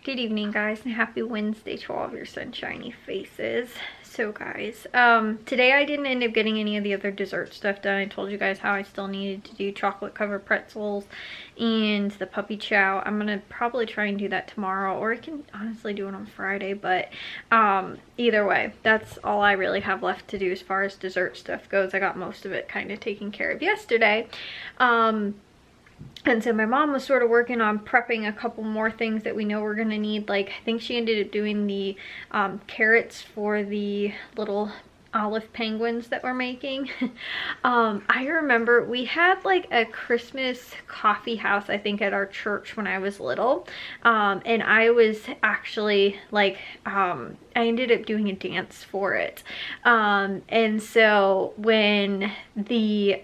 Good evening, guys, and happy Wednesday to all of your sunshiny faces. So guys, today I didn't end up getting any of the other dessert stuff done. I told you guys how I still needed to do chocolate covered pretzels and the puppy chow. I'm gonna probably try and do that tomorrow, or I can honestly do it on Friday, but either way, that's all I really have left to do as far as dessert stuff goes. I got most of it kind of taken care of yesterday. And so my mom was sort of working on prepping a couple more things that we know we're gonna need. Like, I think she ended up doing the carrots for the little olive penguins that we're making. I remember we had like a Christmas coffee house, I think, at our church when I was little. And I was actually like, I ended up doing a dance for it. And so when the,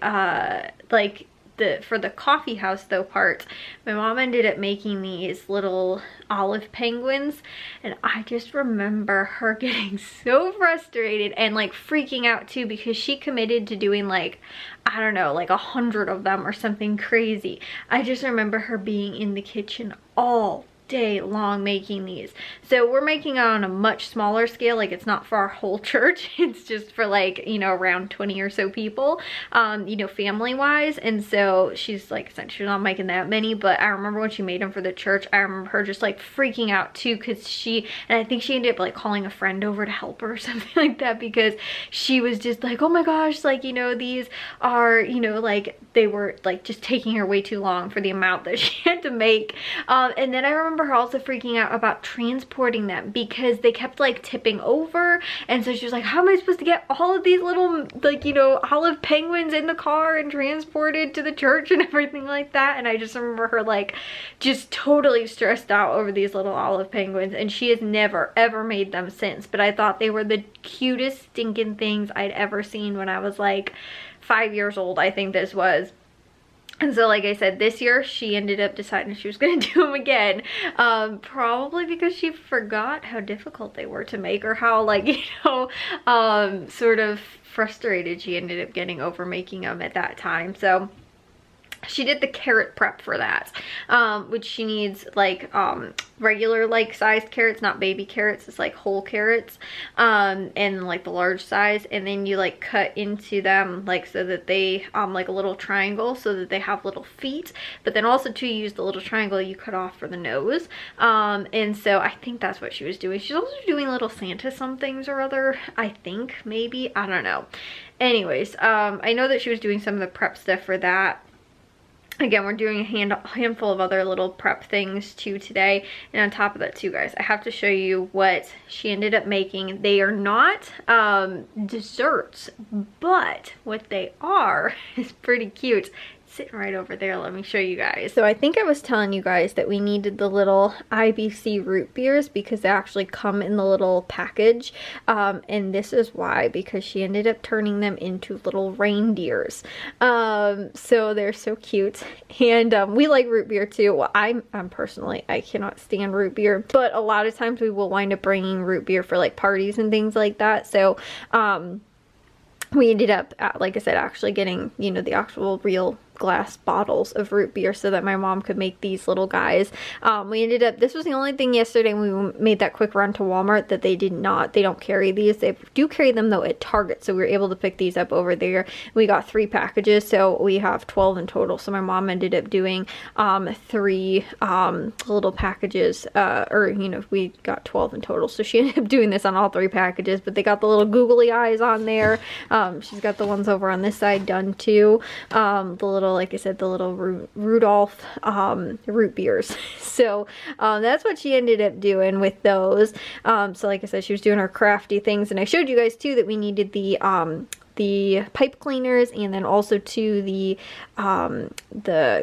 for the coffee house though part, my mom ended up making these little olive penguins, and I just remember her getting so frustrated and like freaking out too, because she committed to doing like, I don't know, like 100 of them or something crazy. I just remember her being in the kitchen all day long making these. So we're making it on a much smaller scale. Like, it's not for our whole church, it's just for like, you know, around 20 or so people, you know, family wise. And so she's like, she's not making that many, but I remember when she made them for the church, I remember her just like freaking out too, because and I think she ended up like calling a friend over to help her or something like that, because she was just like, oh my gosh, like, you know, these are, you know, like they were like just taking her way too long for the amount that she had to make. And then I remember her also freaking out about transporting them, because they kept like tipping over, and so she was like, how am I supposed to get all of these little, like, you know, olive penguins in the car and transported to the church and everything like that. And I just remember her like just totally stressed out over these little olive penguins, and she has never ever made them since. But I thought they were the cutest stinking things I'd ever seen when I was like 5 years old, I think this was. And so, like I said, this year she ended up deciding she was going to do them again, probably because she forgot how difficult they were to make, or how, like, you know, sort of frustrated she ended up getting over making them at that time. So she did the carrot prep for that, which she needs like regular like sized carrots, not baby carrots. It's like whole carrots, and like the large size, and then you like cut into them like so that they like a little triangle, so that they have little feet. But then also to use the little triangle you cut off for the nose, and so I think that's what she was doing. She's also doing little Santa somethings or other, I think, maybe, I don't know. Anyways, I know that she was doing some of the prep stuff for that. Again, we're doing a handful of other little prep things too today. And on top of that too, guys, I have to show you what she ended up making. They are not desserts, but what they are is pretty cute. Sitting right over there, let me show you guys. So I think I was telling you guys that we needed the little IBC root beers, because they actually come in the little package, and this is why, because she ended up turning them into little reindeers. So they're so cute, and we like root beer too. Well, I'm personally, I cannot stand root beer, but a lot of times we will wind up bringing root beer for like parties and things like that. So we ended up, like I said, actually getting, you know, the actual real glass bottles of root beer so that my mom could make these little guys. We ended up, this was the only thing yesterday when we made that quick run to Walmart that they don't carry these. They do carry them though at Target, so we were able to pick these up over there. We got 3 packages, so we have 12 in total. So my mom ended up doing 3 little packages, or, you know, we got 12 in total, so she ended up doing this on all 3 packages. But they got the little googly eyes on there. She's got the ones over on this side done too. The little, like I said, the little Rudolph root beers. So that's what she ended up doing with those. So like I said, she was doing her crafty things, and I showed you guys too that we needed the pipe cleaners, and then also to the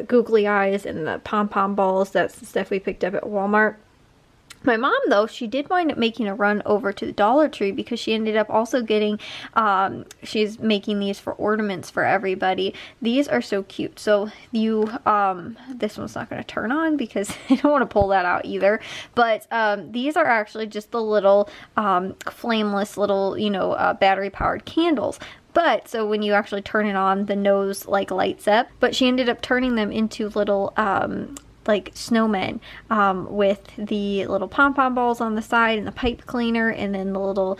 googly eyes and the pom-pom balls. That's the stuff we picked up at Walmart. My mom, though, she did wind up making a run over to the Dollar Tree, because she ended up also getting, she's making these for ornaments for everybody. These are so cute. So you, this one's not going to turn on because I don't want to pull that out either. But these are actually just the little flameless little, you know, battery powered candles. But so when you actually turn it on, the nose like lights up. But she ended up turning them into little like snowmen with the little pom-pom balls on the side and the pipe cleaner, and then the little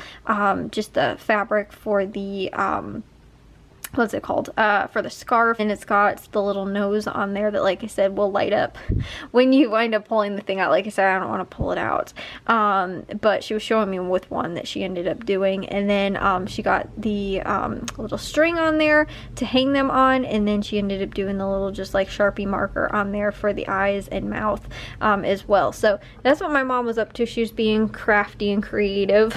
just the fabric for the what's it called, for the scarf, and it's got the little nose on there that, like I said, will light up when you wind up pulling the thing out. Like I said, I don't want to pull it out, but she was showing me with one that she ended up doing, and then she got the little string on there to hang them on, and then she ended up doing the little just like Sharpie marker on there for the eyes and mouth as well. So that's what my mom was up to. She was being crafty and creative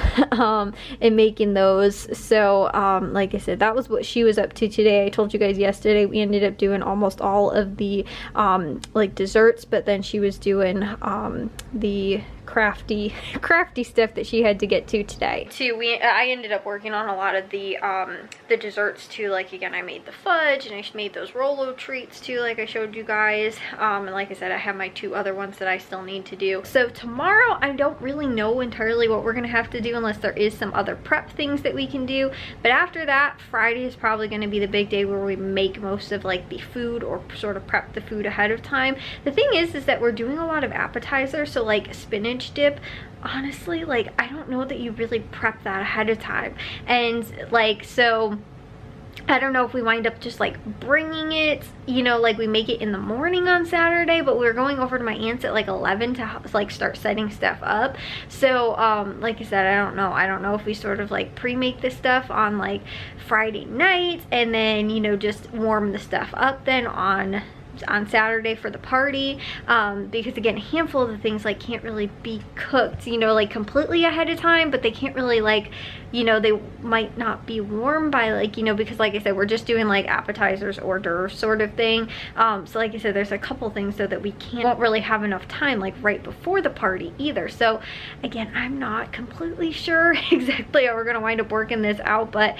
in making those. So like I said, that was what she was up to today. I told you guys yesterday we ended up doing almost all of the like desserts, but then she was doing the crafty stuff that she had to get to today. I ended up working on a lot of the desserts too. Like again, I made the fudge and I made those Rolo treats too, like I showed you guys. And like I said, I have my 2 other ones that I still need to do. So tomorrow, I don't really know entirely what we're gonna have to do unless there is some other prep things that we can do. But after that, Friday is probably gonna be the big day where we make most of like the food, or sort of prep the food ahead of time. The thing is that we're doing a lot of appetizers, so like spinach dip, honestly, like I don't know that you really prep that ahead of time, and like, so I don't know if we wind up just like bringing it, you know, like we make it in the morning on Saturday, but we're going over to my aunt's at like 11 to like start setting stuff up. So like I said, I don't know if we sort of like pre-make this stuff on like Friday night, and then, you know, just warm the stuff up then on Saturday for the party, because again, a handful of the things like can't really be cooked, you know, like completely ahead of time, but they can't really, like, you know, they might not be warm by, like, you know, because like I said, we're just doing like appetizers, hors d'oeuvres sort of thing. So like I said, there's a couple things so that we won't really have enough time like right before the party either. So again, I'm not completely sure exactly how we're gonna wind up working this out, but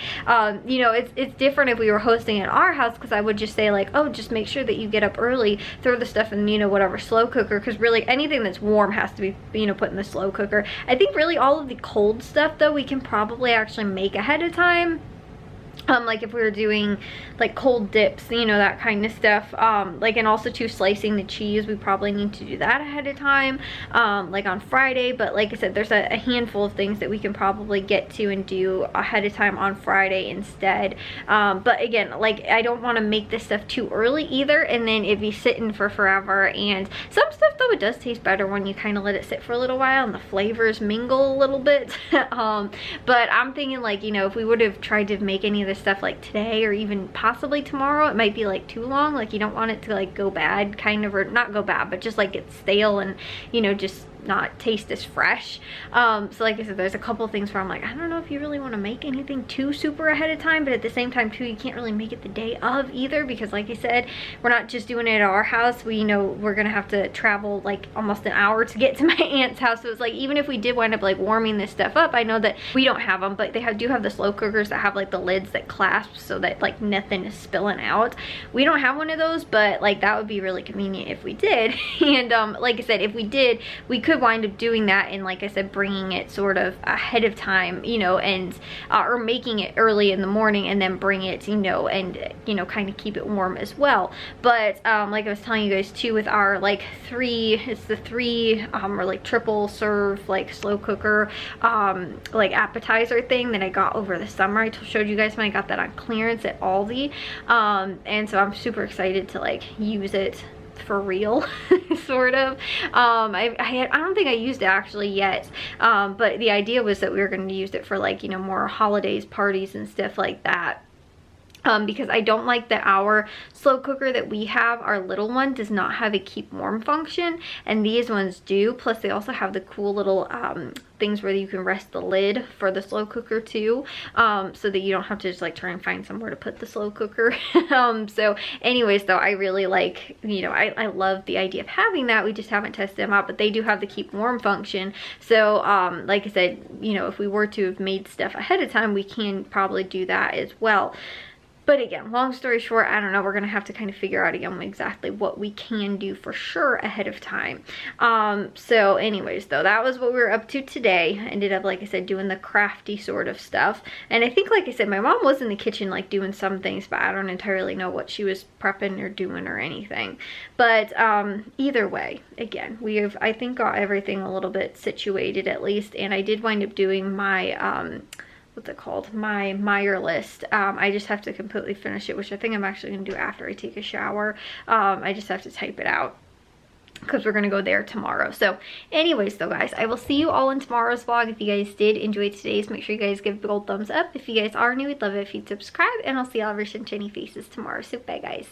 you know, it's different if we were hosting at our house, because I would just say like, oh, just make sure that you get up early, throw the stuff in, you know, whatever slow cooker, because really anything that's warm has to be, you know, put in the slow cooker. I think really all of the cold stuff though we can probably actually make ahead of time. Like if we were doing like cold dips, you know, that kind of stuff, like, and also too, slicing the cheese, we probably need to do that ahead of time, like on Friday. But like I said, there's a handful of things that we can probably get to and do ahead of time on Friday instead. But again, like, I don't want to make this stuff too early either, and then it'd be sitting for forever. And some stuff though, it does taste better when you kind of let it sit for a little while and the flavors mingle a little bit. But I'm thinking, like, you know, if we would have tried to make any of this stuff like today or even possibly tomorrow, it might be like too long. Like, you don't want it to like go bad, kind of, or not go bad, but just like get stale and, you know, just not taste as fresh. So like I said, there's a couple things where I'm like, I don't know if you really want to make anything too super ahead of time, but at the same time too, you can't really make it the day of either, because like I said, we're not just doing it at our house. We know we're gonna have to travel like almost an hour to get to my aunt's house. So it's like, even if we did wind up like warming this stuff up, I know that we don't have them, but they do have the slow cookers that have like the lids that clasp so that like nothing is spilling out. We don't have one of those, but like that would be really convenient if we did. And like I said, if we did, we could wind up doing that, and like I said, bringing it sort of ahead of time, you know, and or making it early in the morning and then bring it, you know, and, you know, kind of keep it warm as well. But like I was telling you guys too, with our like it's the three or like triple serve like slow cooker like appetizer thing that I got over the summer. I showed you guys when I got that on clearance at Aldi, and so I'm super excited to like use it for real. Sort of. I don't think I used it actually yet, but the idea was that we were going to use it for like, you know, more holidays, parties and stuff like that. Because I don't like that our slow cooker that we have, our little one, does not have a keep warm function, and these ones do. Plus they also have the cool little things where you can rest the lid for the slow cooker too, so that you don't have to just like try and find somewhere to put the slow cooker. So anyways though, I really like, you know, I love the idea of having that. We just haven't tested them out, but they do have the keep warm function. So like I said, you know, if we were to have made stuff ahead of time, we can probably do that as well. But again, long story short, I don't know, we're gonna have to kind of figure out again exactly what we can do for sure ahead of time. So anyways though, that was what we were up to today. I ended up, like I said, doing the crafty sort of stuff. And I think, like I said, my mom was in the kitchen like doing some things, but I don't entirely know what she was prepping or doing or anything. But either way, again, we have, I think, got everything a little bit situated at least. And I did wind up doing my what's it called, my Meyer list. I just have to completely finish it, which I think I'm actually gonna do after I take a shower. I just have to type it out because we're gonna go there tomorrow. So anyways though, guys, I will see you all in tomorrow's vlog. If you guys did enjoy today's, make sure you guys give a big old thumbs up. If you guys are new, we'd love it if you'd subscribe, and I'll see all of your sunshiny faces tomorrow. So bye, guys.